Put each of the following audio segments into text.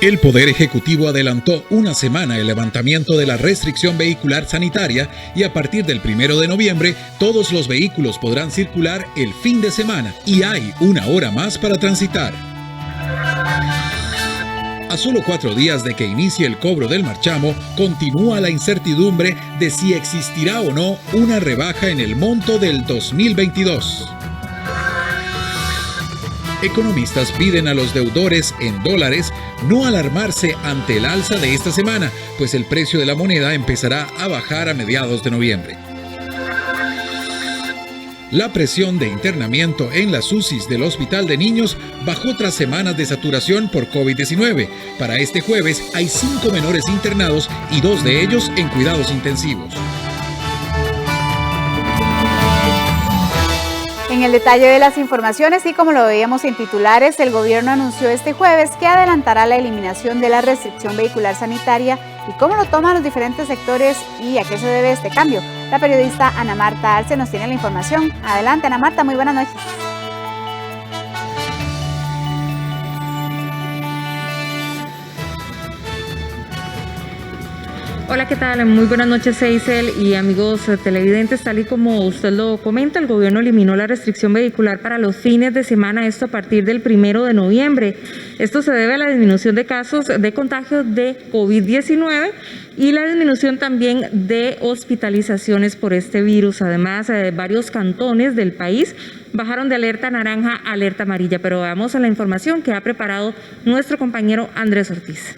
El Poder Ejecutivo adelantó una semana el levantamiento de la restricción vehicular sanitaria y a partir del 1 de noviembre todos los vehículos podrán circular el fin de semana y hay una hora más para transitar. A solo 4 días de que inicie el cobro del marchamo, continúa la incertidumbre de si existirá o no una rebaja en el monto del 2022. Economistas piden a los deudores en dólares no alarmarse ante el alza de esta semana, pues el precio de la moneda empezará a bajar a mediados de noviembre. La presión de internamiento en las UCIs del Hospital de Niños bajó tras semanas de saturación por COVID-19. Para este jueves hay 5 menores internados y 2 de ellos en cuidados intensivos. En el detalle de las informaciones y como lo veíamos en titulares, el gobierno anunció este jueves que adelantará la eliminación de la restricción vehicular sanitaria y cómo lo toman los diferentes sectores y a qué se debe este cambio. La periodista Ana Marta Arce nos tiene la información. Adelante, Ana Marta, muy buenas noches. Hola, ¿qué tal? Muy buenas noches, Seisel y amigos televidentes. Tal y como usted lo comenta, el gobierno eliminó la restricción vehicular para los fines de semana, esto a partir del 1 de noviembre. Esto se debe a la disminución de casos de contagio de COVID-19 y la disminución también de hospitalizaciones por este virus. Además, varios cantones del país bajaron de alerta naranja a alerta amarilla. Pero veamos a la información que ha preparado nuestro compañero Andrés Ortiz.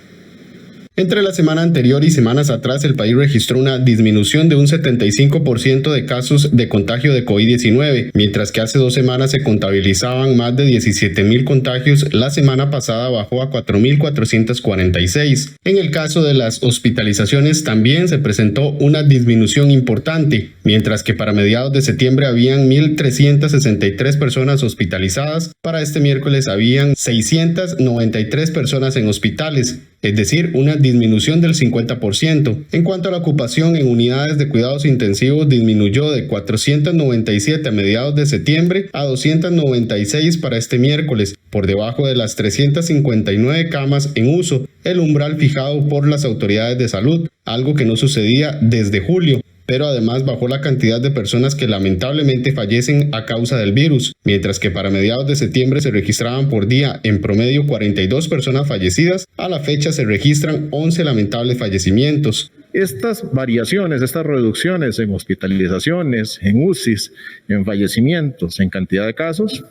Entre la semana anterior y semanas atrás, el país registró una disminución de un 75% de casos de contagio de COVID-19, mientras que hace 2 semanas se contabilizaban más de 17,000 contagios. La semana pasada bajó a 4,446. En el caso de las hospitalizaciones también se presentó una disminución importante, mientras que para mediados de septiembre habían 1,363 personas hospitalizadas, para este miércoles habían 693 personas en hospitales, es decir, una disminución del 50%. En cuanto a la ocupación en unidades de cuidados intensivos, disminuyó de 497 a mediados de septiembre a 296 para este miércoles, por debajo de las 359 camas en uso, el umbral fijado por las autoridades de salud, algo que no sucedía desde julio. Pero además bajó la cantidad de personas que lamentablemente fallecen a causa del virus, mientras que para mediados de septiembre se registraban por día en promedio 42 personas fallecidas, a la fecha se registran 11 lamentables fallecimientos. Estas variaciones, estas reducciones en hospitalizaciones, en UCIs, en fallecimientos, en cantidad de casos,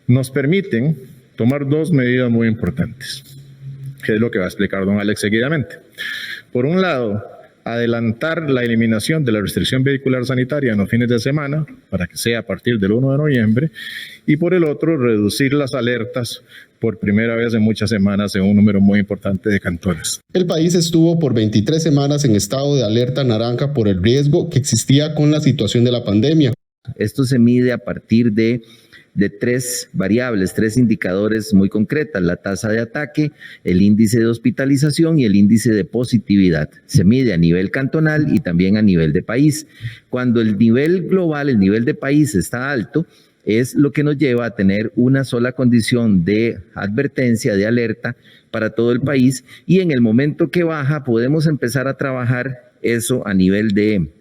nos permiten tomar 2 medidas muy importantes, que es lo que va a explicar don Alex seguidamente. Por un lado, adelantar la eliminación de la restricción vehicular sanitaria en los fines de semana, para que sea a partir del 1 de noviembre, y por el otro, reducir las alertas por primera vez en muchas semanas en un número muy importante de cantones. El país estuvo por 23 semanas en estado de alerta naranja por el riesgo que existía con la situación de la pandemia. Esto se mide a partir de 3 variables, 3 indicadores muy concretas: la tasa de ataque, el índice de hospitalización y el índice de positividad. Se mide a nivel cantonal y también a nivel de país. Cuando el nivel global, el nivel de país está alto, es lo que nos lleva a tener una sola condición de advertencia, de alerta para todo el país, y en el momento que baja podemos empezar a trabajar eso a nivel de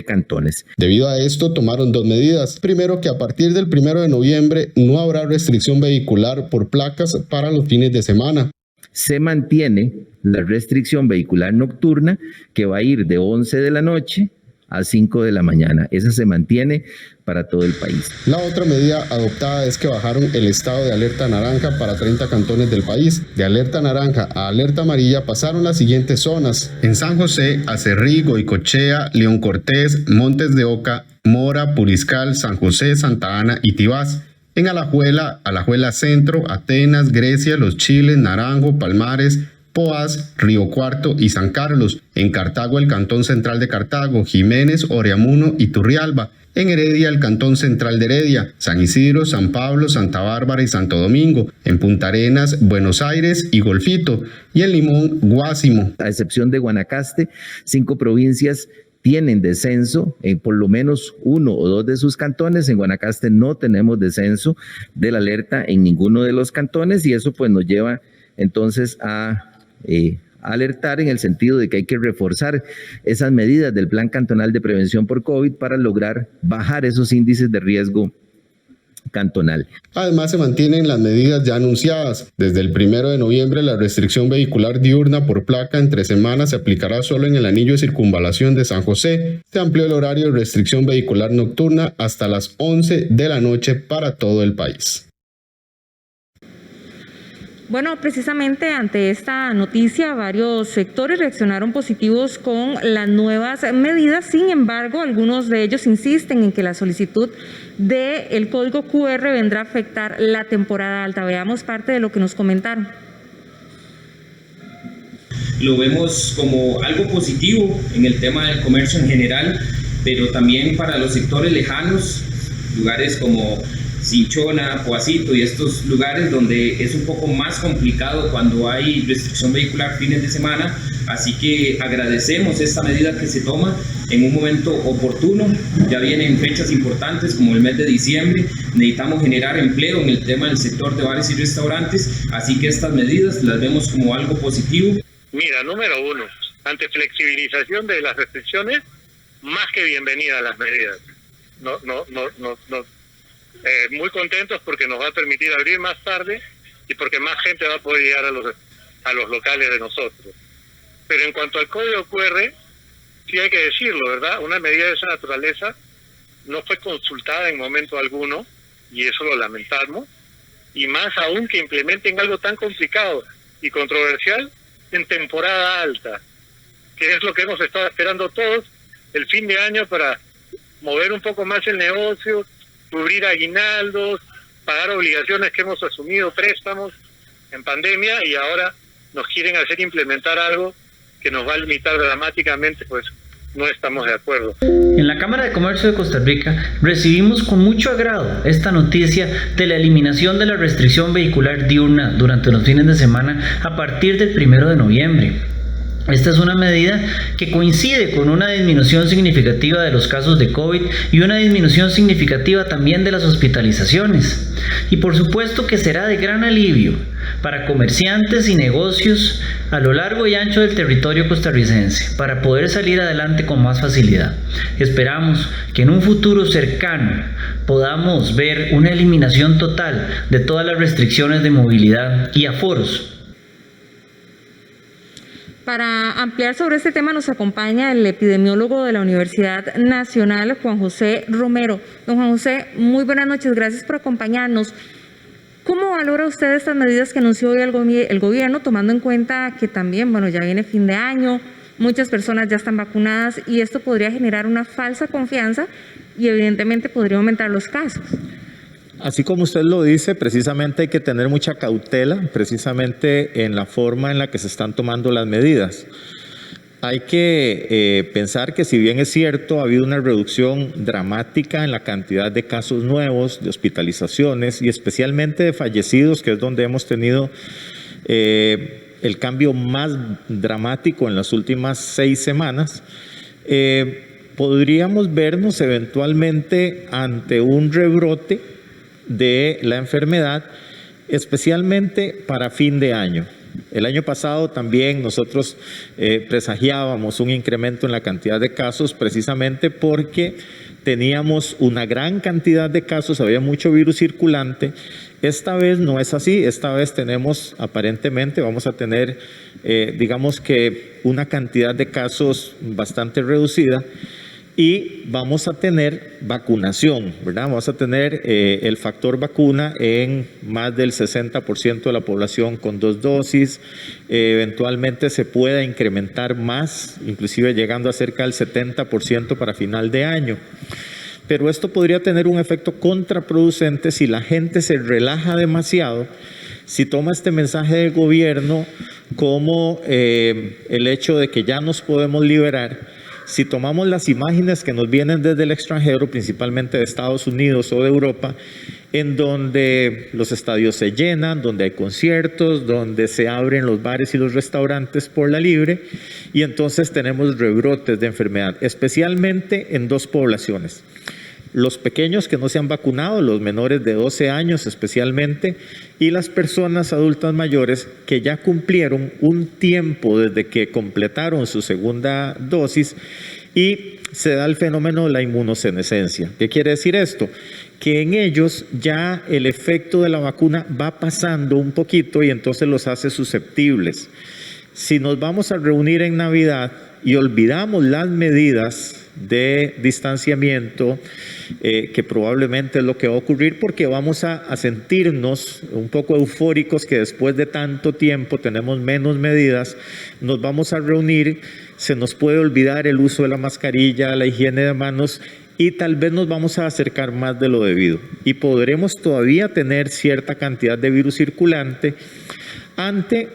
cantones. Debido a esto tomaron 2 medidas. Primero, que a partir del 1 de noviembre no habrá restricción vehicular por placas para los fines de semana. Se mantiene la restricción vehicular nocturna, que va a ir de 11 de la noche a 5 de la mañana. Esa se mantiene para todo el país. La otra medida adoptada es que bajaron el estado de alerta naranja para 30 cantones del país. De alerta naranja a alerta amarilla pasaron las siguientes zonas: en San José, Acerrí, Goicoechea, León Cortés, Montes de Oca, Mora, Puriscal, San José, Santa Ana y Tibás. En Alajuela, Alajuela Centro, Atenas, Grecia, Los Chiles, Naranjo, Palmares, Poás, Río Cuarto y San Carlos. En Cartago, el Cantón Central de Cartago, Jiménez, Oreamuno y Turrialba. En Heredia, el Cantón Central de Heredia, San Isidro, San Pablo, Santa Bárbara y Santo Domingo. En Punta Arenas, Buenos Aires y Golfito. Y en Limón, Guásimo. A excepción de Guanacaste, 5 provincias tienen descenso en por lo menos 1 o 2 de sus cantones. En Guanacaste no tenemos descenso de la alerta en ninguno de los cantones, y eso pues nos lleva entonces a alertar en el sentido de que hay que reforzar esas medidas del Plan Cantonal de Prevención por COVID para lograr bajar esos índices de riesgo cantonal. Además, se mantienen las medidas ya anunciadas. Desde el 1 de noviembre, la restricción vehicular diurna por placa entre semanas se aplicará solo en el anillo de circunvalación de San José. Se amplió el horario de restricción vehicular nocturna hasta las 11 de la noche para todo el país. Bueno, precisamente ante esta noticia, varios sectores reaccionaron positivos con las nuevas medidas. Sin embargo, algunos de ellos insisten en que la solicitud del código QR vendrá a afectar la temporada alta. Veamos parte de lo que nos comentaron. Lo vemos como algo positivo en el tema del comercio en general, pero también para los sectores lejanos, lugares como Cinchona, Poacito y estos lugares donde es un poco más complicado cuando hay restricción vehicular fines de semana. Así que agradecemos esta medida que se toma en un momento oportuno. Ya vienen fechas importantes como el mes de diciembre. Necesitamos generar empleo en el tema del sector de bares y restaurantes. Así que estas medidas las vemos como algo positivo. Mira, número uno, ante flexibilización de las restricciones, más que bienvenidas las medidas. Muy contentos porque nos va a permitir abrir más tarde y porque más gente va a poder llegar a los locales de nosotros. Pero en cuanto al código QR, sí hay que decirlo, ¿verdad? Una medida de esa naturaleza no fue consultada en momento alguno y eso lo lamentamos. Y más aún que implementen algo tan complicado y controversial en temporada alta, que es lo que hemos estado esperando todos el fin de año para mover un poco más el negocio, cubrir aguinaldos, pagar obligaciones que hemos asumido, préstamos en pandemia, y ahora nos quieren hacer implementar algo que nos va a limitar dramáticamente, pues no estamos de acuerdo. En la Cámara de Comercio de Costa Rica recibimos con mucho agrado esta noticia de la eliminación de la restricción vehicular diurna durante los fines de semana a partir del 1 de noviembre. Esta es una medida que coincide con una disminución significativa de los casos de COVID y una disminución significativa también de las hospitalizaciones. Y por supuesto que será de gran alivio para comerciantes y negocios a lo largo y ancho del territorio costarricense para poder salir adelante con más facilidad. Esperamos que en un futuro cercano podamos ver una eliminación total de todas las restricciones de movilidad y aforos. Para ampliar sobre este tema nos acompaña el epidemiólogo de la Universidad Nacional, Juan José Romero. Don Juan José, muy buenas noches, gracias por acompañarnos. ¿Cómo valora usted estas medidas que anunció hoy el gobierno, tomando en cuenta que también, ya viene fin de año, muchas personas ya están vacunadas y esto podría generar una falsa confianza y evidentemente podría aumentar los casos? Así como usted lo dice, precisamente hay que tener mucha cautela, precisamente en la forma en la que se están tomando las medidas. Hay que pensar que si bien es cierto, ha habido una reducción dramática en la cantidad de casos nuevos, de hospitalizaciones y especialmente de fallecidos, que es donde hemos tenido el cambio más dramático en las últimas 6 semanas, podríamos vernos eventualmente ante un rebrote de la enfermedad, especialmente para fin de año. El año pasado también nosotros presagiábamos un incremento en la cantidad de casos precisamente porque teníamos una gran cantidad de casos, había mucho virus circulante. Esta vez no es así, esta vez tenemos aparentemente, vamos a tener digamos que una cantidad de casos bastante reducida. Y vamos a tener vacunación, ¿verdad? Vamos a tener el factor vacuna en más del 60% de la población con 2 dosis. Eventualmente se pueda incrementar más, inclusive llegando a cerca del 70% para final de año. Pero esto podría tener un efecto contraproducente si la gente se relaja demasiado, si toma este mensaje del gobierno como el hecho de que ya nos podemos liberar. Si tomamos las imágenes que nos vienen desde el extranjero, principalmente de Estados Unidos o de Europa, en donde los estadios se llenan, donde hay conciertos, donde se abren los bares y los restaurantes por la libre, y entonces tenemos rebrotes de enfermedad, especialmente en 2 poblaciones. los pequeños que no se han vacunado, los menores de 12 años especialmente, y las personas adultas mayores que ya cumplieron un tiempo desde que completaron su segunda dosis y se da el fenómeno de la inmunosenescencia. ¿Qué quiere decir esto? Que en ellos ya el efecto de la vacuna va pasando un poquito y entonces los hace susceptibles. Si nos vamos a reunir en Navidad y olvidamos las medidas de distanciamiento, que probablemente es lo que va a ocurrir, porque vamos a sentirnos un poco eufóricos que después de tanto tiempo tenemos menos medidas, nos vamos a reunir, se nos puede olvidar el uso de la mascarilla, la higiene de manos, y tal vez nos vamos a acercar más de lo debido y podremos todavía tener cierta cantidad de virus circulante ante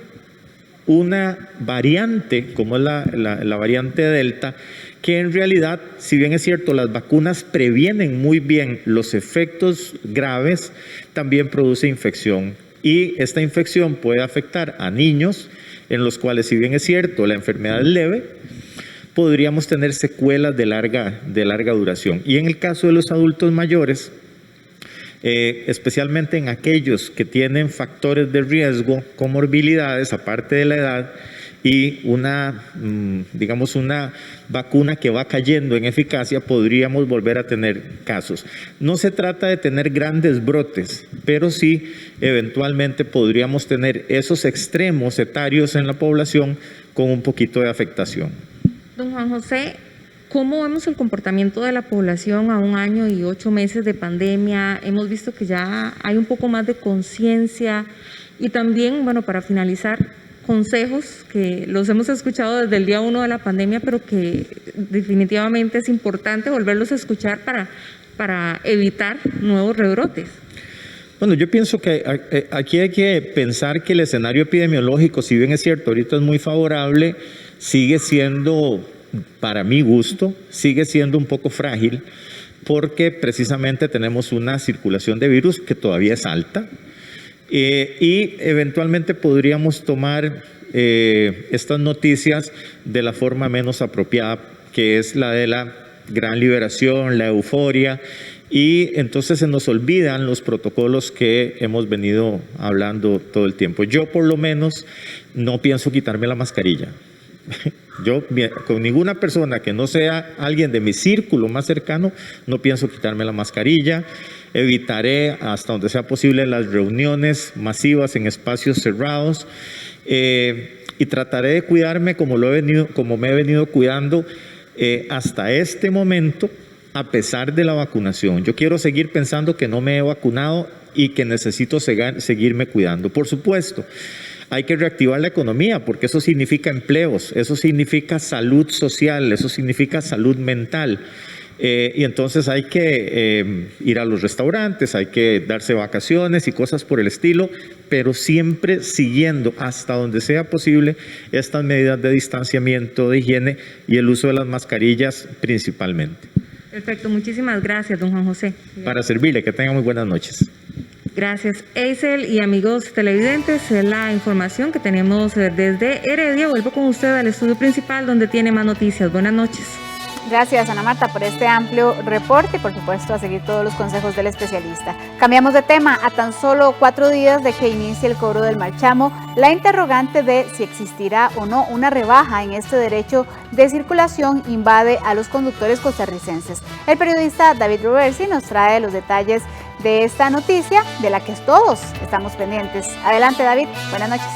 una variante como es la variante Delta, que en realidad, si bien es cierto, las vacunas previenen muy bien los efectos graves, también produce infección. Y esta infección puede afectar a niños, en los cuales, si bien es cierto, la enfermedad es leve, podríamos tener secuelas de larga duración. Y en el caso de los adultos mayores, especialmente en aquellos que tienen factores de riesgo, comorbilidades, aparte de la edad, y una vacuna que va cayendo en eficacia, podríamos volver a tener casos. No se trata de tener grandes brotes, pero sí eventualmente podríamos tener esos extremos etarios en la población con un poquito de afectación. Don Juan José, ¿cómo vemos el comportamiento de la población a 1 año y 8 meses de pandemia? Hemos visto que ya hay un poco más de conciencia y también, bueno, para finalizar, consejos que los hemos escuchado desde el día 1 de la pandemia, pero que definitivamente es importante volverlos a escuchar para evitar nuevos rebrotes. Bueno, yo pienso que aquí hay que pensar que el escenario epidemiológico, si bien es cierto, ahorita es muy favorable, sigue siendo, para mi gusto, sigue siendo un poco frágil, porque precisamente tenemos una circulación de virus que todavía es alta, y eventualmente podríamos tomar estas noticias de la forma menos apropiada, que es la de la gran liberación, la euforia, y entonces se nos olvidan los protocolos que hemos venido hablando todo el tiempo. Yo por lo menos no pienso quitarme la mascarilla. Yo con ninguna persona que no sea alguien de mi círculo más cercano, no pienso quitarme la mascarilla. Evitaré hasta donde sea posible las reuniones masivas en espacios cerrados y trataré de cuidarme como me he venido cuidando hasta este momento, a pesar de la vacunación. Yo quiero seguir pensando que no me he vacunado y que necesito seguirme cuidando. Por supuesto, hay que reactivar la economía, porque eso significa empleos, eso significa salud social, eso significa salud mental. Y entonces hay que ir a los restaurantes, hay que darse vacaciones y cosas por el estilo, pero siempre siguiendo hasta donde sea posible estas medidas de distanciamiento, de higiene y el uso de las mascarillas principalmente. Perfecto, muchísimas gracias, don Juan José. Para servirle, que tenga muy buenas noches. Gracias, Eisel y amigos televidentes, es la información que tenemos desde Heredia. Vuelvo con usted al estudio principal donde tiene más noticias. Buenas noches. Gracias, Ana Marta, por este amplio reporte y, por supuesto, a seguir todos los consejos del especialista. Cambiamos de tema. A tan solo 4 días de que inicie el cobro del marchamo, la interrogante de si existirá o no una rebaja en este derecho de circulación invade a los conductores costarricenses. El periodista David Roversi nos trae los detalles de esta noticia, de la que todos estamos pendientes. Adelante, David. Buenas noches.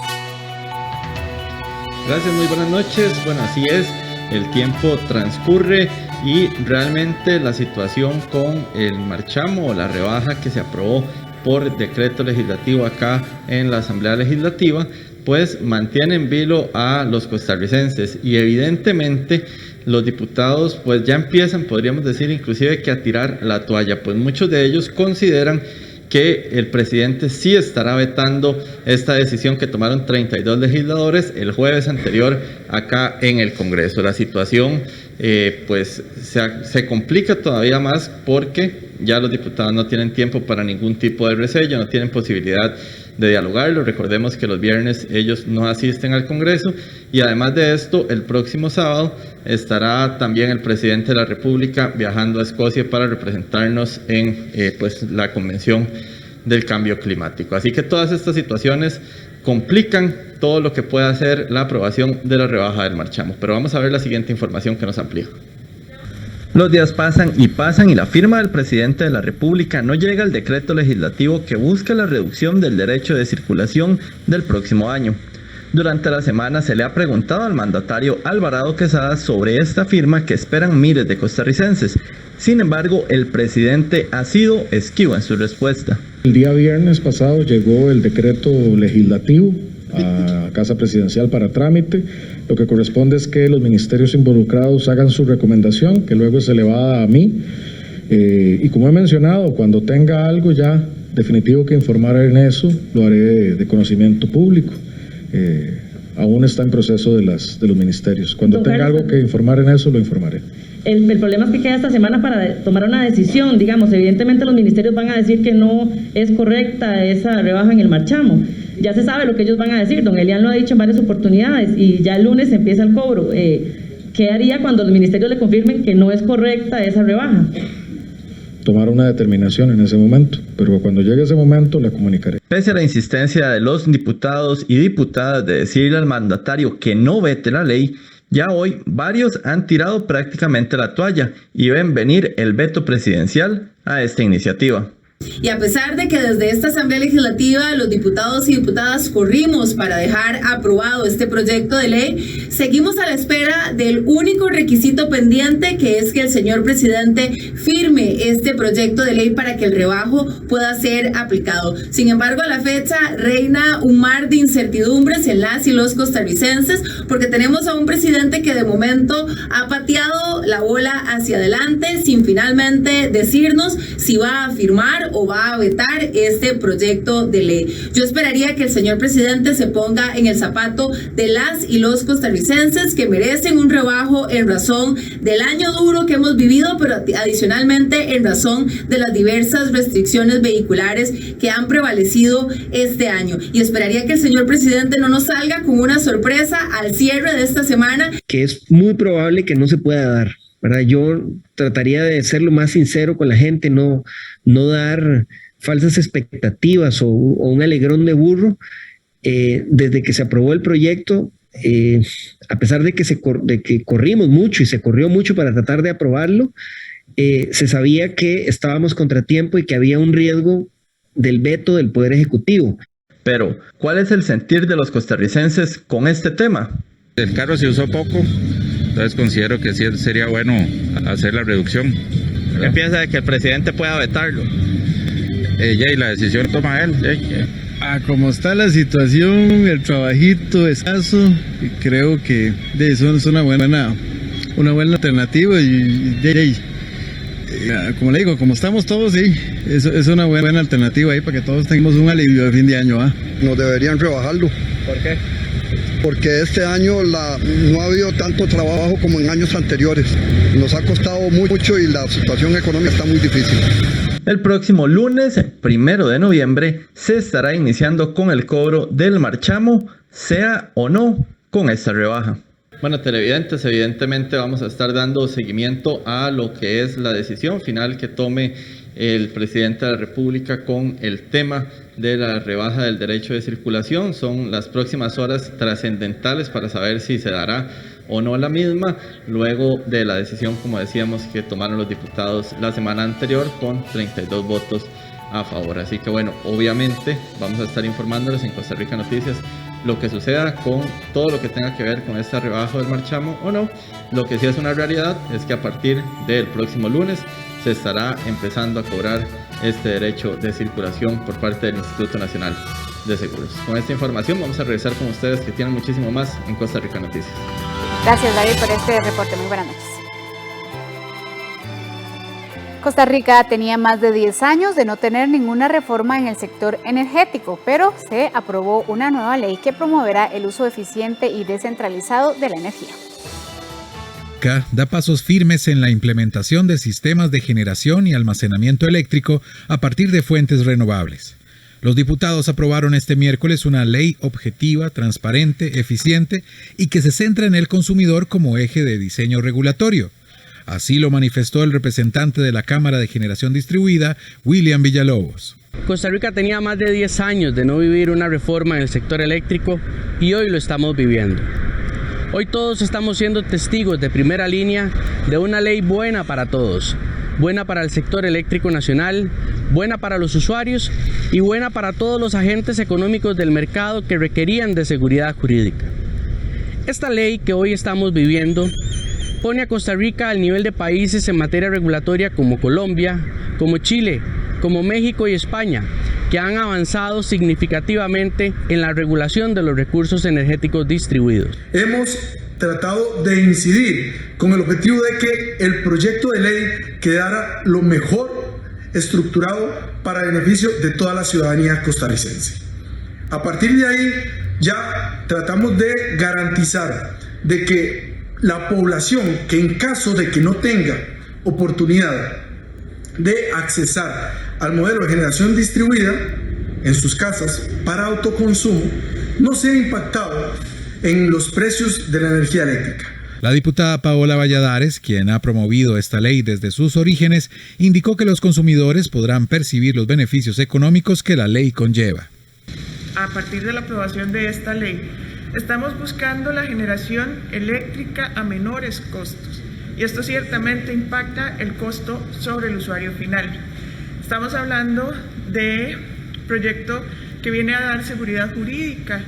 Gracias, muy buenas noches. Bueno, así es. El tiempo transcurre y realmente la situación con el marchamo o la rebaja que se aprobó por decreto legislativo acá en la Asamblea Legislativa, pues mantiene en vilo a los costarricenses y evidentemente los diputados pues ya empiezan, podríamos decir inclusive que a tirar la toalla, pues muchos de ellos consideran que el presidente sí estará vetando esta decisión que tomaron 32 legisladores el jueves anterior acá en el Congreso. La situación pues se complica todavía más porque ya los diputados no tienen tiempo para ningún tipo de resello, no tienen posibilidad de dialogarlo. Recordemos que los viernes ellos no asisten al Congreso, y además de esto, el próximo sábado estará también el presidente de la República viajando a Escocia para representarnos en pues la Convención del Cambio Climático. Así que todas estas situaciones complican todo lo que pueda hacer la aprobación de la rebaja del marchamo. Pero vamos a ver la siguiente información que nos amplía. Los días pasan y la firma del presidente de la República no llega al decreto legislativo que busca la reducción del derecho de circulación del próximo año. Durante la semana se le ha preguntado al mandatario Alvarado Quesada sobre esta firma que esperan miles de costarricenses. Sin embargo, el presidente ha sido esquivo en su respuesta. El día viernes pasado llegó el decreto legislativo a Casa Presidencial para trámite. Lo que corresponde es que los ministerios involucrados hagan su recomendación, que luego se le va a mí. Y como he mencionado, cuando tenga algo ya definitivo que informar en eso, lo haré de conocimiento público. Aún está en proceso de los ministerios. Cuando tenga algo que informar en eso, lo informaré. El problema es que queda esta semana para tomar una decisión, digamos, evidentemente los ministerios van a decir que no es correcta esa rebaja en el marchamo. Ya se sabe lo que ellos van a decir, don Elian lo ha dicho en varias oportunidades, y ya el lunes empieza el cobro. ¿Qué haría cuando los ministerios le confirmen que no es correcta esa rebaja? Tomar una determinación en ese momento, pero cuando llegue ese momento la comunicaré. Pese a la insistencia de los diputados y diputadas de decirle al mandatario que no vete la ley, ya hoy varios han tirado prácticamente la toalla y ven venir el veto presidencial a esta iniciativa. Y a pesar de que desde esta Asamblea Legislativa los diputados y diputadas corrimos para dejar aprobado este proyecto de ley, seguimos a la espera del único requisito pendiente, que es que el señor presidente firme este proyecto de ley para que el rebajo pueda ser aplicado. Sin embargo, a la fecha reina un mar de incertidumbres en las y los costarricenses, porque tenemos a un presidente que de momento ha pateado la bola hacia adelante sin finalmente decirnos si va a firmar o va a vetar este proyecto de ley. Yo esperaría que el señor presidente se ponga en el zapato de las y los costarricenses que merecen un rebajo en razón del año duro que hemos vivido, pero adicionalmente en razón de las diversas restricciones vehiculares que han prevalecido este año. Y esperaría que el señor presidente no nos salga con una sorpresa al cierre de esta semana, que es muy probable que no se pueda dar, ¿verdad? Yo trataría de ser lo más sincero con la gente, no dar falsas expectativas o un alegrón de burro. Desde que se aprobó el proyecto, a pesar de que corrimos mucho y se corrió mucho para tratar de aprobarlo, se sabía que estábamos contratiempo y que había un riesgo del veto del Poder Ejecutivo. Pero, ¿cuál es el sentir de los costarricenses con este tema? El carro se usó poco, entonces considero que sí sería bueno hacer la reducción. ¿Qué piensa de que el presidente pueda vetarlo? Y la decisión toma él. Como está la situación, el trabajito escaso, creo que eso es una buena alternativa y como le digo, como estamos todos, sí, es una buena alternativa ahí para que todos tengamos un alivio de fin de año. No deberían rebajarlo. ¿Por qué? Porque este año no ha habido tanto trabajo como en años anteriores. Nos ha costado mucho y la situación económica está muy difícil. El próximo lunes, 1 de noviembre, se estará iniciando con el cobro del marchamo, sea o no con esta rebaja. Bueno, televidentes, evidentemente vamos a estar dando seguimiento a lo que es la decisión final que tome el presidente de la República con el tema de la rebaja del derecho de circulación. Son las próximas horas trascendentales para saber si se dará o no la misma, luego de la decisión, como decíamos, que tomaron los diputados la semana anterior con 32 votos a favor. Así que bueno, obviamente vamos a estar informándoles en Costa Rica Noticias lo que suceda con todo lo que tenga que ver con esta rebaja del marchamo o no. Lo que sí es una realidad es que a partir del próximo lunes se estará empezando a cobrar este derecho de circulación por parte del Instituto Nacional de Seguros. Con esta información vamos a regresar con ustedes, que tienen muchísimo más en Costa Rica Noticias. Gracias, David, por este reporte. Muy buenas noches. Costa Rica tenía más de 10 años de no tener ninguna reforma en el sector energético, pero se aprobó una nueva ley que promoverá el uso eficiente y descentralizado de la energía. Rica da pasos firmes en la implementación de sistemas de generación y almacenamiento eléctrico a partir de fuentes renovables. Los diputados aprobaron este miércoles una ley objetiva, transparente, eficiente y que se centra en el consumidor como eje de diseño regulatorio. Así lo manifestó el representante de la Cámara de Generación Distribuida, William Villalobos. Costa Rica tenía más de 10 años de no vivir una reforma en el sector eléctrico y hoy lo estamos viviendo. Hoy todos estamos siendo testigos de primera línea de una ley buena para todos, buena para el sector eléctrico nacional, buena para los usuarios y buena para todos los agentes económicos del mercado que requerían de seguridad jurídica. Esta ley que hoy estamos viviendo pone a Costa Rica al nivel de países en materia regulatoria como Colombia, como Chile, como México y España, que han avanzado significativamente en la regulación de los recursos energéticos distribuidos. Hemos tratado de incidir con el objetivo de que el proyecto de ley quedara lo mejor estructurado para beneficio de toda la ciudadanía costarricense. A partir de ahí ya tratamos de garantizar de que la población que en caso de que no tenga oportunidad de accesar al modelo de generación distribuida en sus casas para autoconsumo no sea impactado en los precios de la energía eléctrica. La diputada Paola Valladares, quien ha promovido esta ley desde sus orígenes, indicó que los consumidores podrán percibir los beneficios económicos que la ley conlleva. A partir de la aprobación de esta ley, estamos buscando la generación eléctrica a menores costos y esto ciertamente impacta el costo sobre el usuario final. Estamos hablando de un proyecto que viene a dar seguridad jurídica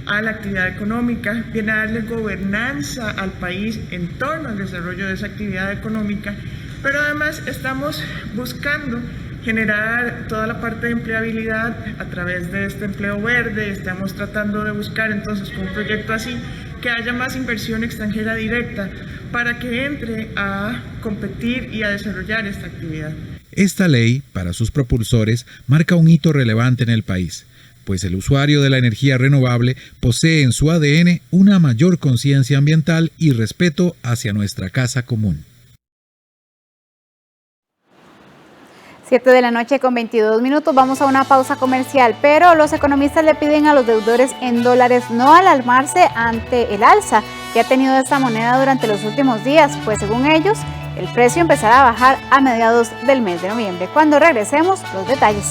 a la actividad económica, viene a darle gobernanza al país en torno al desarrollo de esa actividad económica, pero además estamos buscando generar toda la parte de empleabilidad a través de este empleo verde. Estamos tratando de buscar entonces con un proyecto así que haya más inversión extranjera directa para que entre a competir y a desarrollar esta actividad. Esta ley, para sus propulsores, marca un hito relevante en el país, pues el usuario de la energía renovable posee en su ADN una mayor conciencia ambiental y respeto hacia nuestra casa común. 7:22 p.m. Vamos a una pausa comercial, pero los economistas le piden a los deudores en dólares no alarmarse ante el alza que ha tenido esta moneda durante los últimos días, pues según ellos, el precio empezará a bajar a mediados del mes de noviembre. Cuando regresemos, los detalles.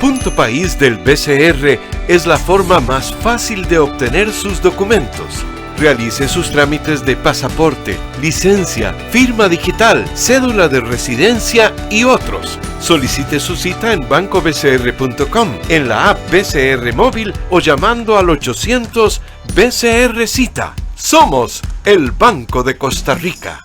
Punto País del BCR es la forma más fácil de obtener sus documentos. Realice sus trámites de pasaporte, licencia, firma digital, cédula de residencia y otros. Solicite su cita en bancobcr.com, en la app BCR Móvil o llamando al 800 BCR Cita. Somos el Banco de Costa Rica.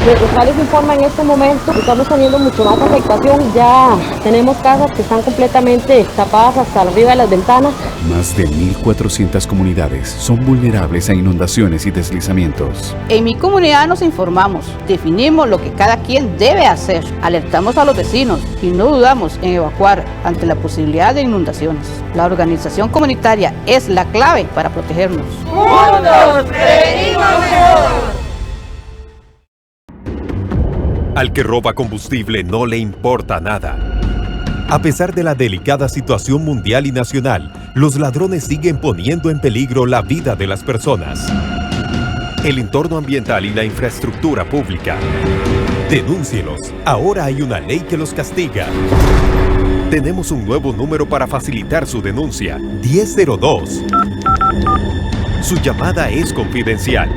Les informa en este momento que estamos teniendo mucho más afectación. Ya tenemos casas que están completamente tapadas hasta arriba de las ventanas. Más de 1.400 comunidades son vulnerables a inundaciones y deslizamientos. En mi comunidad nos informamos, definimos lo que cada quien debe hacer, alertamos a los vecinos y no dudamos en evacuar ante la posibilidad de inundaciones. La organización comunitaria es la clave para protegernos. ¡Juntos prevenimos mejor! Al que roba combustible no le importa nada. A pesar de la delicada situación mundial y nacional, los ladrones siguen poniendo en peligro la vida de las personas, el entorno ambiental y la infraestructura pública. Denúncielos. Ahora hay una ley que los castiga. Tenemos un nuevo número para facilitar su denuncia: 1002. Su llamada es confidencial.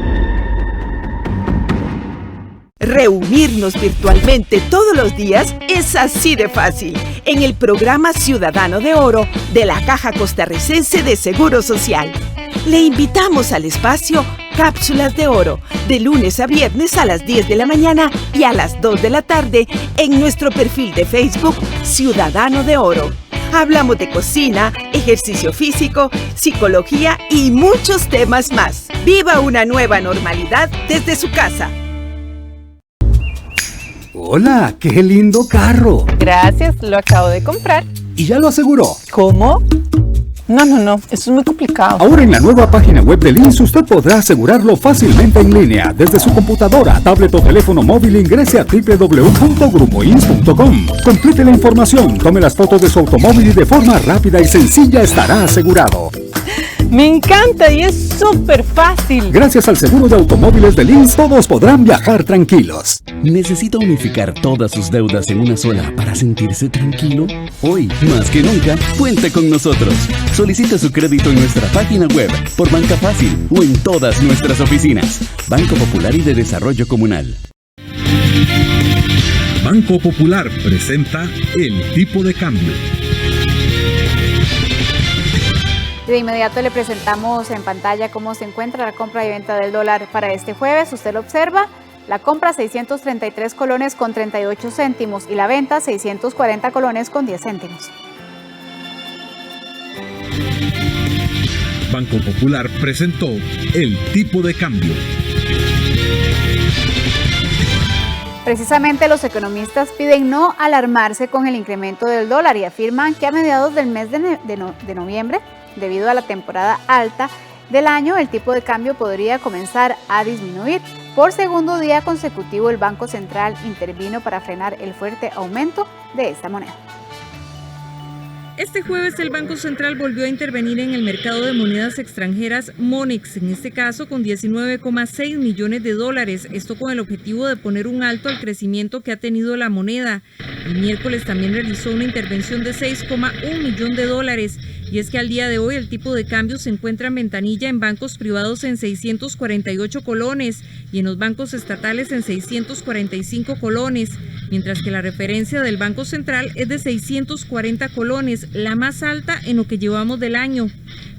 Reunirnos virtualmente todos los días es así de fácil en el programa Ciudadano de Oro de la Caja Costarricense de Seguro Social. Le invitamos al espacio Cápsulas de Oro, de lunes a viernes a las 10 de la mañana y a las 2 de la tarde en nuestro perfil de Facebook Ciudadano de Oro. Hablamos de cocina, ejercicio físico, psicología y muchos temas más. Viva una nueva normalidad desde su casa. Hola, qué lindo carro. Gracias, lo acabo de comprar. y ya lo aseguró. ¿Cómo? No, eso es muy complicado. Ahora en la nueva página web de Lince usted podrá asegurarlo fácilmente en línea. Desde su computadora, tablet o teléfono móvil ingrese a www.grupoins.com. Complete la información, tome las fotos de su automóvil y de forma rápida y sencilla estará asegurado. Me encanta y es súper fácil. Gracias al seguro de automóviles de Lince, todos podrán viajar tranquilos. ¿Necesita unificar todas sus deudas en una sola para sentirse tranquilo? Hoy, más que nunca, cuente con nosotros. Solicite su crédito en nuestra página web, por Banca Fácil o en todas nuestras oficinas. Banco Popular y de Desarrollo Comunal. Banco Popular presenta el tipo de cambio. De inmediato le presentamos en pantalla cómo se encuentra la compra y venta del dólar para este jueves. Usted lo observa, la compra 633 colones con 38 céntimos y la venta 640 colones con 10 céntimos. Banco Popular presentó el tipo de cambio. Precisamente los economistas piden no alarmarse con el incremento del dólar y afirman que a mediados del mes de noviembre, debido a la temporada alta del año, el tipo de cambio podría comenzar a disminuir. Por segundo día consecutivo, el Banco Central intervino para frenar el fuerte aumento de esta moneda. Este jueves el Banco Central volvió a intervenir en el mercado de monedas extranjeras Monex, en este caso con 19,6 millones de dólares, esto con el objetivo de poner un alto al crecimiento que ha tenido la moneda. El miércoles también realizó una intervención de 6,1 millón de dólares, y es que al día de hoy el tipo de cambio se encuentra en ventanilla en bancos privados en 648 colones y en los bancos estatales en 645 colones, mientras que la referencia del Banco Central es de 640 colones, la más alta en lo que llevamos del año.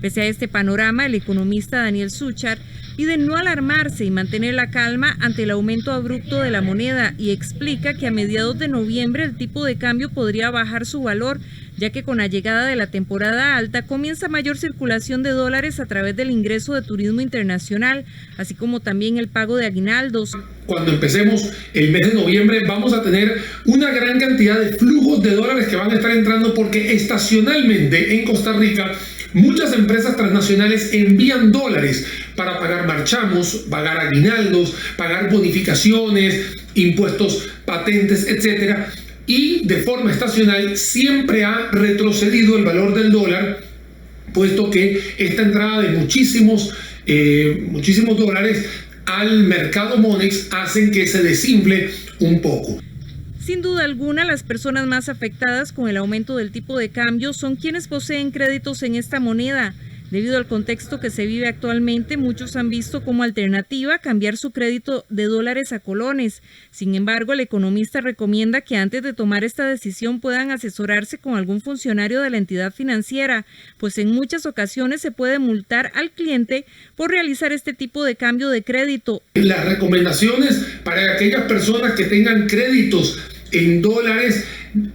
Pese a este panorama, el economista Daniel Suchar pide no alarmarse y mantener la calma ante el aumento abrupto de la moneda y explica que a mediados de noviembre el tipo de cambio podría bajar su valor, ya que con la llegada de la temporada alta comienza mayor circulación de dólares a través del ingreso de turismo internacional, así como también el pago de aguinaldos. Cuando empecemos el mes de noviembre vamos a tener una gran cantidad de flujos de dólares que van a estar entrando porque estacionalmente en Costa Rica muchas empresas transnacionales envían dólares para pagar marchamos, pagar aguinaldos, pagar bonificaciones, impuestos, patentes, etcétera. Y de forma estacional siempre ha retrocedido el valor del dólar, puesto que esta entrada de muchísimos dólares al mercado Monex hacen que se desinfle un poco. Sin duda alguna, las personas más afectadas con el aumento del tipo de cambio son quienes poseen créditos en esta moneda. Debido al contexto que se vive actualmente, muchos han visto como alternativa cambiar su crédito de dólares a colones. Sin embargo, el economista recomienda que antes de tomar esta decisión puedan asesorarse con algún funcionario de la entidad financiera, pues en muchas ocasiones se puede multar al cliente por realizar este tipo de cambio de crédito. Las recomendaciones para aquellas personas que tengan créditos en dólares,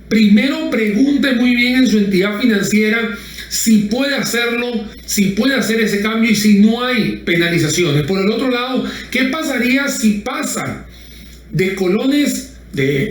primero pregunte muy bien en su entidad financiera si puede hacerlo, si puede hacer ese cambio y si no hay penalizaciones. Por el otro lado, ¿qué pasaría si pasa de colones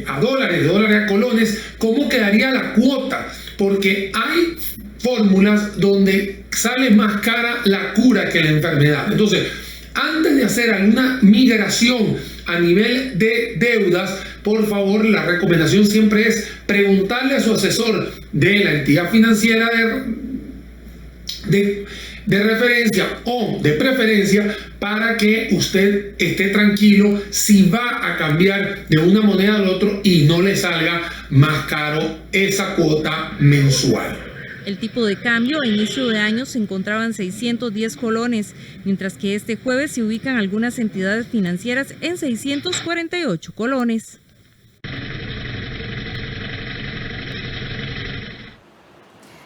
a dólares, de dólares a colones? ¿Cómo quedaría la cuota? Porque hay fórmulas donde sale más cara la cura que la enfermedad. Entonces, antes de hacer alguna migración a nivel de deudas, por favor, la recomendación siempre es preguntarle a su asesor de la entidad financiera de referencia o de preferencia para que usted esté tranquilo si va a cambiar de una moneda al otro y no le salga más caro esa cuota mensual. El tipo de cambio a inicio de año se encontraba en 610 colones, mientras que este jueves se ubican algunas entidades financieras en 648 colones.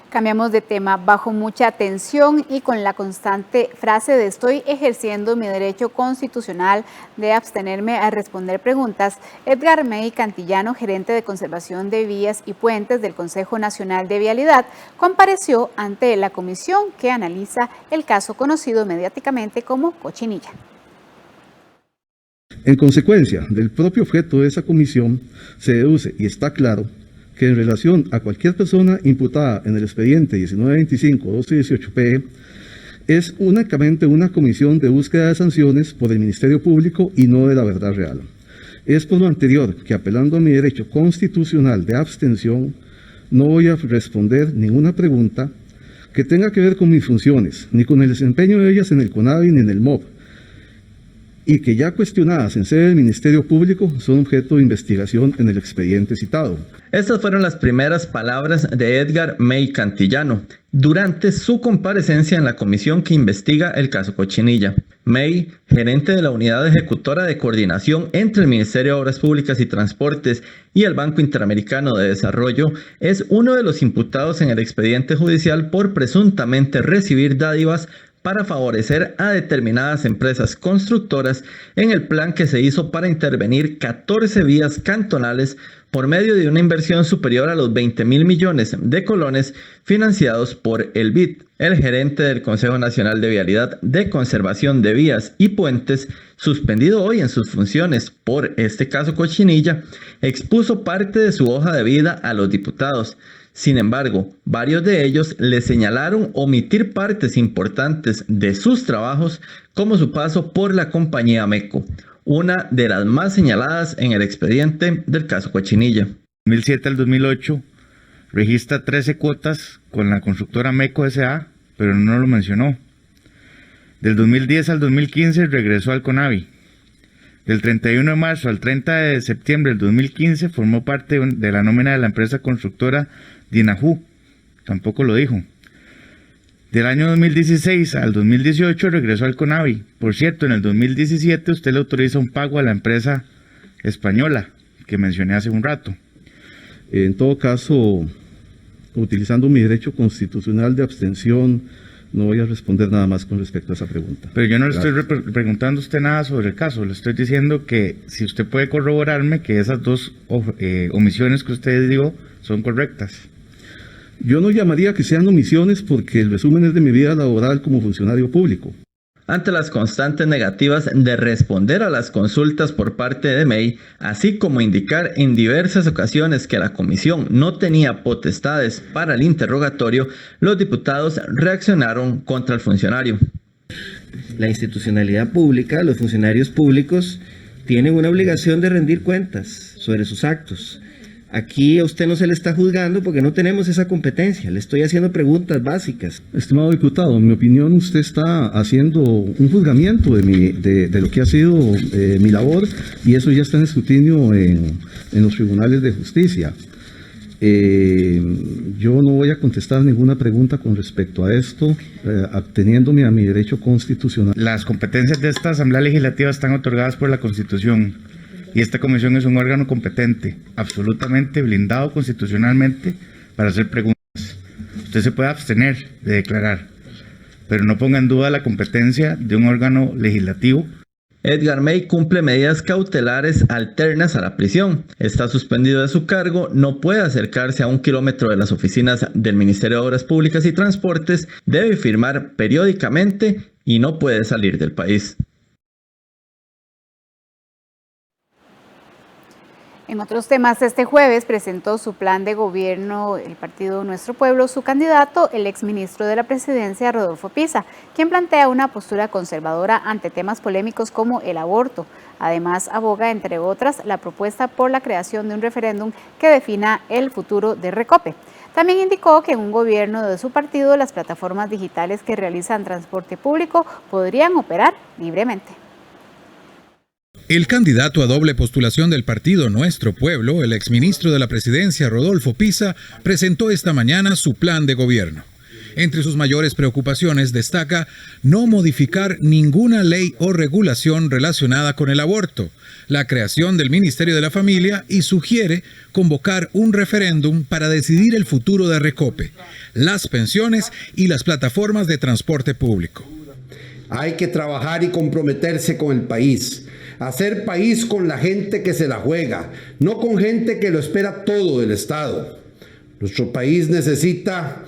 Cambiamos de tema. Bajo mucha tensión y con la constante frase de estoy ejerciendo mi derecho constitucional de abstenerme a responder preguntas, Edgar May Cantillano, gerente de conservación de vías y puentes del Consejo Nacional de Vialidad, compareció ante la comisión que analiza el caso conocido mediáticamente como Cochinilla. En consecuencia del propio objeto de esa comisión, se deduce y está claro que en relación a cualquier persona imputada en el expediente 1925-1218-PE es únicamente una comisión de búsqueda de sanciones por el Ministerio Público y no de la verdad real. Es por lo anterior que, apelando a mi derecho constitucional de abstención, no voy a responder ninguna pregunta que tenga que ver con mis funciones, ni con el desempeño de ellas en el CONAVI ni en el MOB, y que ya cuestionadas en sede del Ministerio Público son objeto de investigación en el expediente citado. Estas fueron las primeras palabras de Edgar May Cantillano durante su comparecencia en la comisión que investiga el caso Cochinilla. May, gerente de la Unidad Ejecutora de Coordinación entre el Ministerio de Obras Públicas y Transportes y el Banco Interamericano de Desarrollo, es uno de los imputados en el expediente judicial por presuntamente recibir dádivas para favorecer a determinadas empresas constructoras en el plan que se hizo para intervenir 14 vías cantonales por medio de una inversión superior a los 20.000 millones de colones financiados por el BID. El gerente del Consejo Nacional de Vialidad de Conservación de Vías y Puentes, suspendido hoy en sus funciones por este caso Cochinilla, expuso parte de su hoja de vida a los diputados. Sin embargo, varios de ellos le señalaron omitir partes importantes de sus trabajos, como su paso por la compañía MECO, una de las más señaladas en el expediente del caso Cochinilla. 2007 al 2008 registra 13 cuotas con la constructora MECO S.A., pero no lo mencionó. Del 2010 al 2015 regresó al CONAVI. Del 31 de marzo al 30 de septiembre del 2015 formó parte de la nómina de la empresa constructora Dinajú, tampoco lo dijo. Del año 2016 al 2018 regresó al CONAVI. Por cierto, en el 2017 usted le autoriza un pago a la empresa española que mencioné hace un rato. En todo caso, utilizando mi derecho constitucional de abstención, no voy a responder nada más con respecto a esa pregunta. Pero yo no le estoy preguntando a usted nada sobre el caso, le estoy diciendo que si usted puede corroborarme que esas dos omisiones que usted dio son correctas. Yo no llamaría que sean omisiones porque el resumen es de mi vida laboral como funcionario público. Ante las constantes negativas de responder a las consultas por parte de May, así como indicar en diversas ocasiones que la comisión no tenía potestades para el interrogatorio, los diputados reaccionaron contra el funcionario. La institucionalidad pública, los funcionarios públicos, tienen una obligación de rendir cuentas sobre sus actos. Aquí a usted no se le está juzgando porque no tenemos esa competencia. Le estoy haciendo preguntas básicas. Estimado diputado, en mi opinión usted está haciendo un juzgamiento de lo que ha sido mi labor y eso ya está en escrutinio en los tribunales de justicia. Yo no voy a contestar ninguna pregunta con respecto a esto, ateniéndome a mi derecho constitucional. Las competencias de esta Asamblea Legislativa están otorgadas por la Constitución. Y esta comisión es un órgano competente, absolutamente blindado constitucionalmente para hacer preguntas. Usted se puede abstener de declarar, pero no ponga en duda la competencia de un órgano legislativo. Edgar May cumple medidas cautelares alternas a la prisión. Está suspendido de su cargo, no puede acercarse a 1 kilómetro de las oficinas del Ministerio de Obras Públicas y Transportes, debe firmar periódicamente y no puede salir del país. En otros temas, este jueves presentó su plan de gobierno el partido Nuestro Pueblo, su candidato, el exministro de la Presidencia, Rodolfo Pisa, quien plantea una postura conservadora ante temas polémicos como el aborto. Además, aboga, entre otras, la propuesta por la creación de un referéndum que defina el futuro de Recope. También indicó que en un gobierno de su partido, las plataformas digitales que realizan transporte público podrían operar libremente. El candidato a doble postulación del partido Nuestro Pueblo, el exministro de la Presidencia Rodolfo Pisa, presentó esta mañana su plan de gobierno. Entre sus mayores preocupaciones destaca no modificar ninguna ley o regulación relacionada con el aborto, la creación del Ministerio de la Familia y sugiere convocar un referéndum para decidir el futuro de Recope, las pensiones y las plataformas de transporte público. Hay que trabajar y comprometerse con el país. Hacer país con la gente que se la juega, no con gente que lo espera todo del Estado. Nuestro país necesita,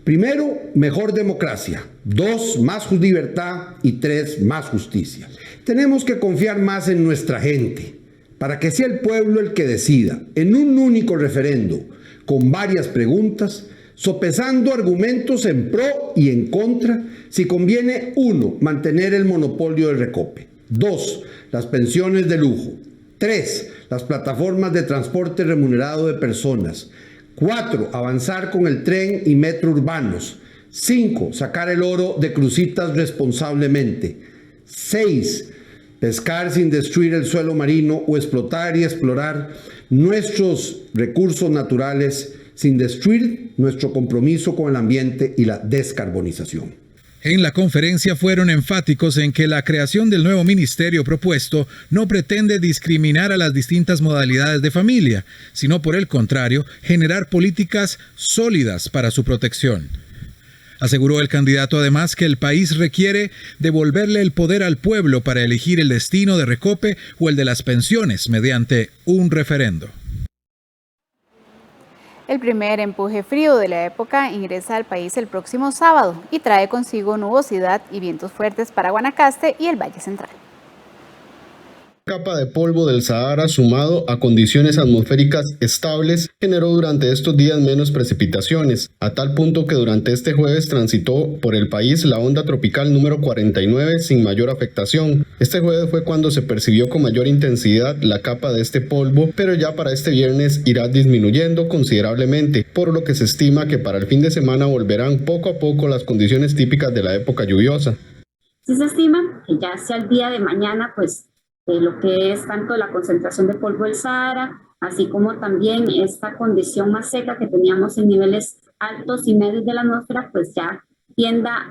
primero, mejor democracia, 2, más libertad y 3, más justicia. Tenemos que confiar más en nuestra gente, para que sea el pueblo el que decida, en un único referendo, con varias preguntas, sopesando argumentos en pro y en contra, si conviene 1, mantener el monopolio de Recope, 2, las pensiones de lujo, 3, las plataformas de transporte remunerado de personas, 4, avanzar con el tren y metro urbanos, 5, sacar el oro de crucitas responsablemente, 6, pescar sin destruir el suelo marino o explotar y explorar nuestros recursos naturales sin destruir nuestro compromiso con el ambiente y la descarbonización. En la conferencia fueron enfáticos en que la creación del nuevo ministerio propuesto no pretende discriminar a las distintas modalidades de familia, sino por el contrario, generar políticas sólidas para su protección. Aseguró el candidato además que el país requiere devolverle el poder al pueblo para elegir el destino de Recope o el de las pensiones mediante un referendo. El primer empuje frío de la época ingresa al país el próximo sábado y trae consigo nubosidad y vientos fuertes para Guanacaste y el Valle Central. Capa de polvo del Sahara sumado a condiciones atmosféricas estables generó durante estos días menos precipitaciones, a tal punto que durante este jueves transitó por el país la onda tropical número 49 sin mayor afectación. Este jueves fue cuando se percibió con mayor intensidad la capa de este polvo, pero ya para este viernes irá disminuyendo considerablemente, por lo que se estima que para el fin de semana volverán poco a poco las condiciones típicas de la época lluviosa. Sí se estima que ya hacia el día de mañana, lo que es tanto la concentración de polvo del Sahara, así como también esta condición más seca que teníamos en niveles altos y medios de la atmósfera, pues ya tienda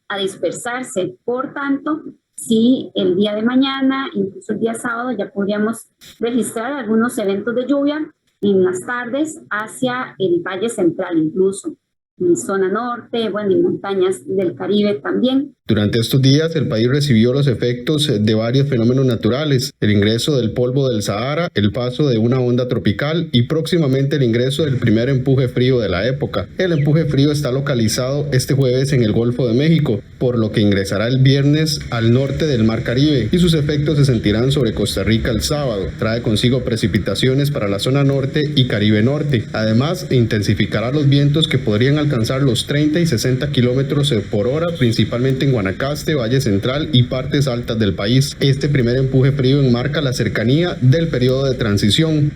a dispersarse. Por tanto, sí, el día de mañana, incluso el día sábado, ya podríamos registrar algunos eventos de lluvia en las tardes hacia el Valle Central incluso. En zona norte, y montañas del Caribe también. Durante estos días el país recibió los efectos de varios fenómenos naturales, el ingreso del polvo del Sahara, el paso de una onda tropical y próximamente el ingreso del primer empuje frío de la época. El empuje frío está localizado este jueves en el Golfo de México, por lo que ingresará el viernes al norte del Mar Caribe y sus efectos se sentirán sobre Costa Rica el sábado. Trae consigo precipitaciones para la zona norte y Caribe norte. Además, intensificará los vientos que podrían alcanzar los 30 y 60 kilómetros por hora, principalmente en Guanacaste, Valle Central y partes altas del país. Este primer empuje frío enmarca la cercanía del periodo de transición.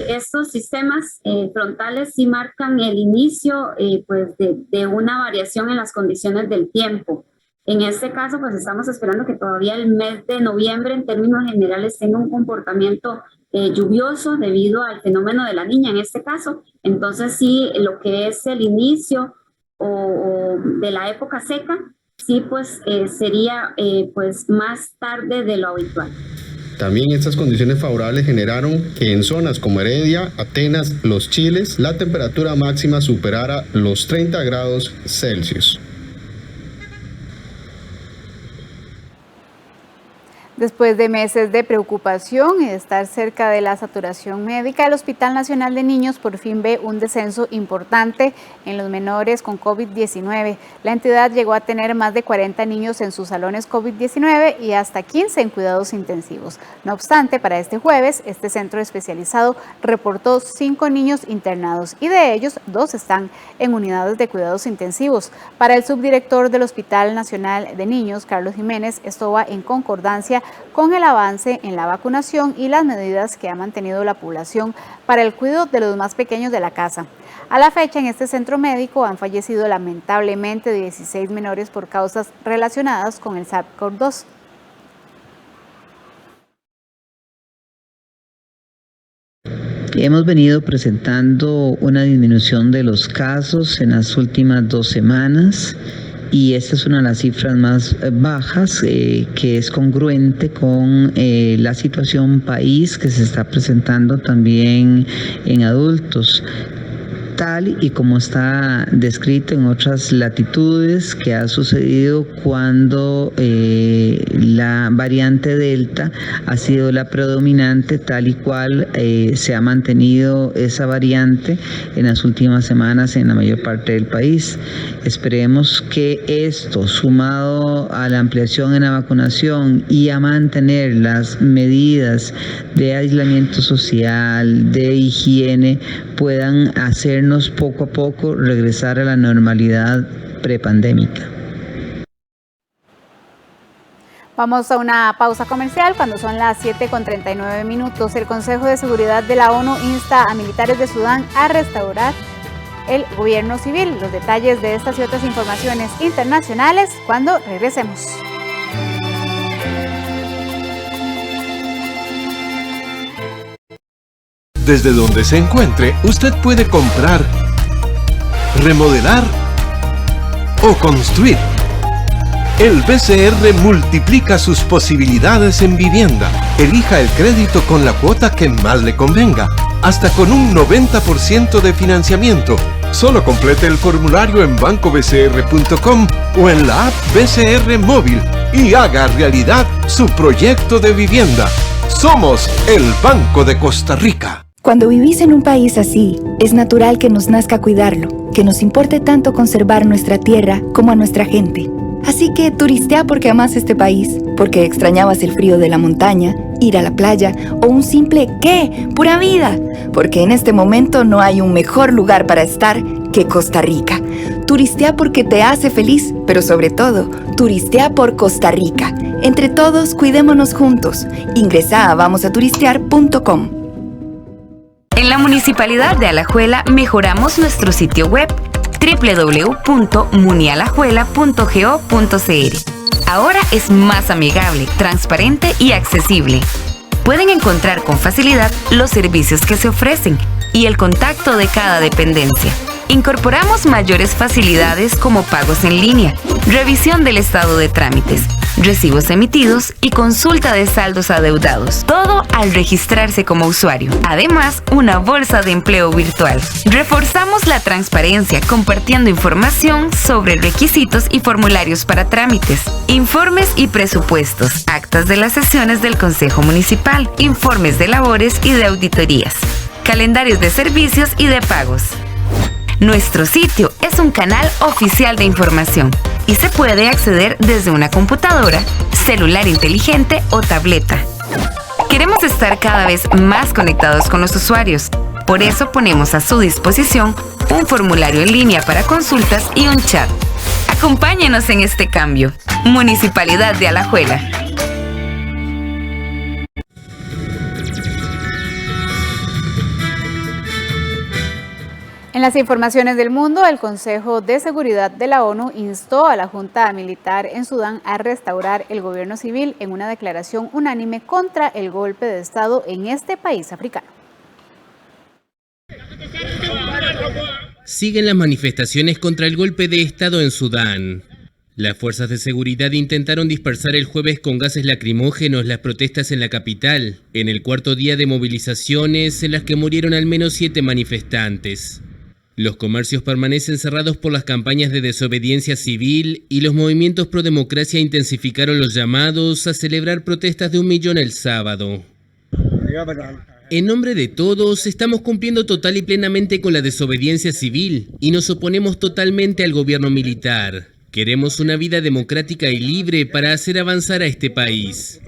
Estos sistemas frontales sí marcan el inicio de una variación en las condiciones del tiempo. En este caso, estamos esperando que todavía el mes de noviembre, en términos generales, tenga un comportamiento lluvioso debido al fenómeno de la Niña en este caso. Entonces sí, lo que es el inicio o de la época seca, sí sería más tarde de lo habitual. También estas condiciones favorables generaron que en zonas como Heredia, Atenas, Los Chiles, la temperatura máxima superara los 30 grados Celsius. Después de meses de preocupación y de estar cerca de la saturación médica, el Hospital Nacional de Niños por fin ve un descenso importante en los menores con COVID-19. La entidad llegó a tener más de 40 niños en sus salones COVID-19 y hasta 15 en cuidados intensivos. No obstante, para este jueves, este centro especializado reportó 5 niños internados y de ellos 2 están en unidades de cuidados intensivos. Para el subdirector del Hospital Nacional de Niños, Carlos Jiménez, esto va en concordancia con el avance en la vacunación y las medidas que ha mantenido la población para el cuidado de los más pequeños de la casa. A la fecha, en este centro médico han fallecido lamentablemente 16 menores por causas relacionadas con el SARS-CoV-2. Hemos venido presentando una disminución de los casos en las últimas 2 semanas. Y esta es una de las cifras más bajas que es congruente con la situación país que se está presentando también en adultos. tal y como está descrito en otras latitudes que ha sucedido cuando la variante Delta ha sido la predominante, tal y cual se ha mantenido esa variante en las últimas semanas en la mayor parte del país. Esperemos que esto, sumado a la ampliación en la vacunación y a mantener las medidas de aislamiento social, de higiene, puedan hacernos poco a poco regresar a la normalidad prepandémica. Vamos a una pausa comercial cuando son las 7:39. El Consejo de Seguridad de la ONU insta a militares de Sudán a restaurar el gobierno civil. Los detalles de estas y otras informaciones internacionales cuando regresemos. Desde donde se encuentre, usted puede comprar, remodelar o construir. El BCR multiplica sus posibilidades en vivienda. Elija el crédito con la cuota que más le convenga, hasta con un 90% de financiamiento. Solo complete el formulario en bancobcr.com o en la app BCR Móvil y haga realidad su proyecto de vivienda. Somos el Banco de Costa Rica. Cuando vivís en un país así, es natural que nos nazca cuidarlo, que nos importe tanto conservar nuestra tierra como a nuestra gente. Así que turistea porque amás este país, porque extrañabas el frío de la montaña, ir a la playa o un simple ¡qué! ¡Pura vida! Porque en este momento no hay un mejor lugar para estar que Costa Rica. Turistea porque te hace feliz, pero sobre todo, turistea por Costa Rica. Entre todos, cuidémonos juntos. Ingresa a vamosaturistear.com. En la Municipalidad de Alajuela mejoramos nuestro sitio web www.munialajuela.go.cr. Ahora es más amigable, transparente y accesible. Pueden encontrar con facilidad los servicios que se ofrecen y el contacto de cada dependencia. Incorporamos mayores facilidades como pagos en línea, revisión del estado de trámites, recibos emitidos y consulta de saldos adeudados. Todo al registrarse como usuario. Además, una bolsa de empleo virtual. Reforzamos la transparencia compartiendo información sobre requisitos y formularios para trámites, informes y presupuestos, actas de las sesiones del Consejo Municipal, informes de labores y de auditorías, calendarios de servicios y de pagos. Nuestro sitio es un canal oficial de información y se puede acceder desde una computadora, celular inteligente o tableta. Queremos estar cada vez más conectados con los usuarios. Por eso ponemos a su disposición un formulario en línea para consultas y un chat. Acompáñenos en este cambio. Municipalidad de Alajuela. En las informaciones del mundo, el Consejo de Seguridad de la ONU instó a la Junta Militar en Sudán a restaurar el gobierno civil en una declaración unánime contra el golpe de Estado en este país africano. Siguen las manifestaciones contra el golpe de Estado en Sudán. Las fuerzas de seguridad intentaron dispersar el jueves con gases lacrimógenos las protestas en la capital, en el cuarto día de movilizaciones en las que murieron al menos 7 manifestantes. Los comercios permanecen cerrados por las campañas de desobediencia civil y los movimientos pro democracia intensificaron los llamados a celebrar protestas de 1 millón el sábado. En nombre de todos, estamos cumpliendo total y plenamente con la desobediencia civil y nos oponemos totalmente al gobierno militar. Queremos una vida democrática y libre para hacer avanzar a este país.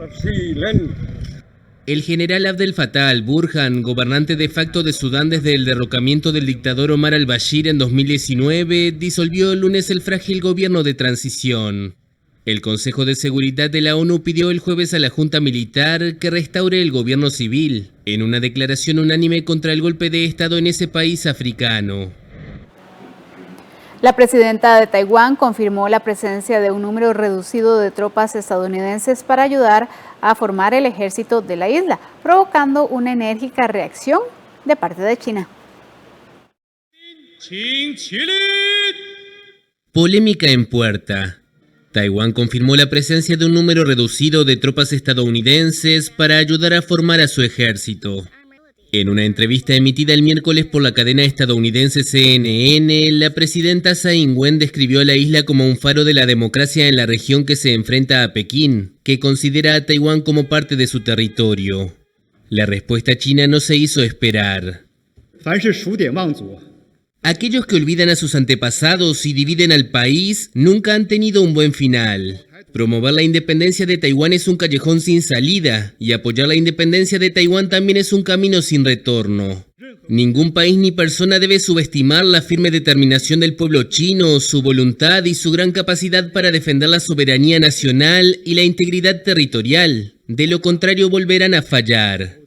El general Abdel Fattah al-Burhan, gobernante de facto de Sudán desde el derrocamiento del dictador Omar al-Bashir en 2019, disolvió el lunes el frágil gobierno de transición. El Consejo de Seguridad de la ONU pidió el jueves a la Junta Militar que restaure el gobierno civil, en una declaración unánime contra el golpe de Estado en ese país africano. La presidenta de Taiwán confirmó la presencia de un número reducido de tropas estadounidenses para ayudar a formar el ejército de la isla, provocando una enérgica reacción de parte de China. Polémica en puerta. Taiwán confirmó la presencia de un número reducido de tropas estadounidenses para ayudar a formar a su ejército. En una entrevista emitida el miércoles por la cadena estadounidense CNN, la presidenta Tsai Ing-wen describió a la isla como un faro de la democracia en la región que se enfrenta a Pekín, que considera a Taiwán como parte de su territorio. La respuesta china no se hizo esperar. Aquellos que olvidan a sus antepasados y dividen al país nunca han tenido un buen final. Promover la independencia de Taiwán es un callejón sin salida, y apoyar la independencia de Taiwán también es un camino sin retorno. Ningún país ni persona debe subestimar la firme determinación del pueblo chino, su voluntad y su gran capacidad para defender la soberanía nacional y la integridad territorial. De lo contrario, volverán a fallar.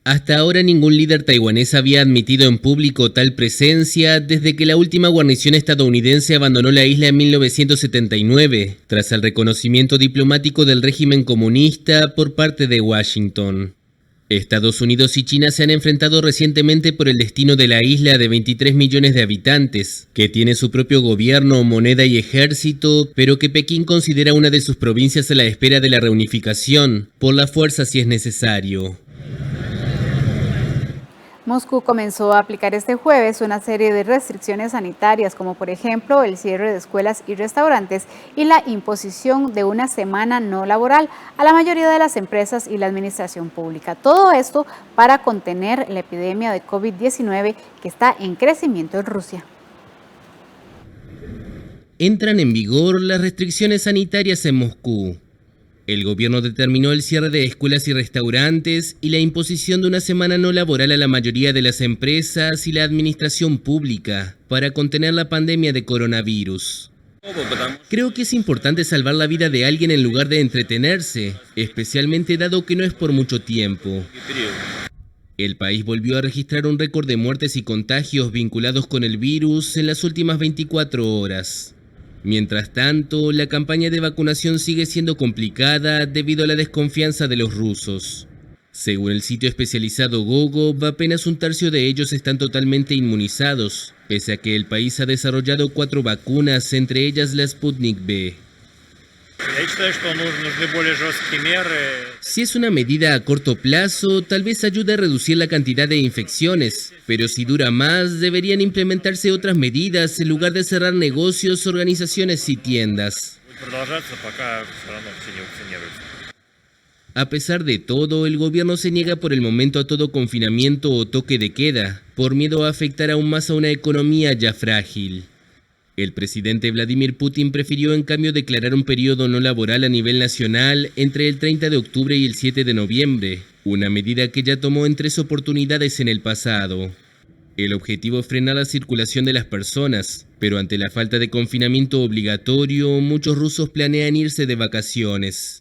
Hasta ahora ningún líder taiwanés había admitido en público tal presencia desde que la última guarnición estadounidense abandonó la isla en 1979, tras el reconocimiento diplomático del régimen comunista por parte de Washington. Estados Unidos y China se han enfrentado recientemente por el destino de la isla de 23 millones de habitantes, que tiene su propio gobierno, moneda y ejército, pero que Pekín considera una de sus provincias a la espera de la reunificación, por la fuerza si es necesario. Moscú comenzó a aplicar este jueves una serie de restricciones sanitarias, como por ejemplo el cierre de escuelas y restaurantes y la imposición de una semana no laboral a la mayoría de las empresas y la administración pública. Todo esto para contener la epidemia de COVID-19 que está en crecimiento en Rusia. Entran en vigor las restricciones sanitarias en Moscú. El gobierno determinó el cierre de escuelas y restaurantes y la imposición de una semana no laboral a la mayoría de las empresas y la administración pública para contener la pandemia de coronavirus. Creo que es importante salvar la vida de alguien en lugar de entretenerse, especialmente dado que no es por mucho tiempo. El país volvió a registrar un récord de muertes y contagios vinculados con el virus en las últimas 24 horas. Mientras tanto, la campaña de vacunación sigue siendo complicada debido a la desconfianza de los rusos. Según el sitio especializado Gogov, apenas un tercio de ellos están totalmente inmunizados, pese a que el país ha desarrollado 4 vacunas, entre ellas la Sputnik V. Si es una medida a corto plazo, tal vez ayude a reducir la cantidad de infecciones, pero si dura más, deberían implementarse otras medidas en lugar de cerrar negocios, organizaciones y tiendas. A pesar de todo, el gobierno se niega por el momento a todo confinamiento o toque de queda, por miedo a afectar aún más a una economía ya frágil. El presidente Vladimir Putin prefirió en cambio declarar un periodo no laboral a nivel nacional entre el 30 de octubre y el 7 de noviembre, una medida que ya tomó en 3 oportunidades en el pasado. El objetivo es frenar la circulación de las personas, pero ante la falta de confinamiento obligatorio, muchos rusos planean irse de vacaciones.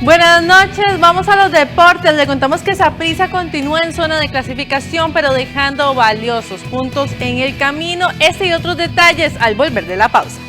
Buenas noches, vamos a los deportes. Le contamos que Saprissa continúa en zona de clasificación, pero dejando valiosos puntos en el camino. Este y otros detalles al volver de la pausa.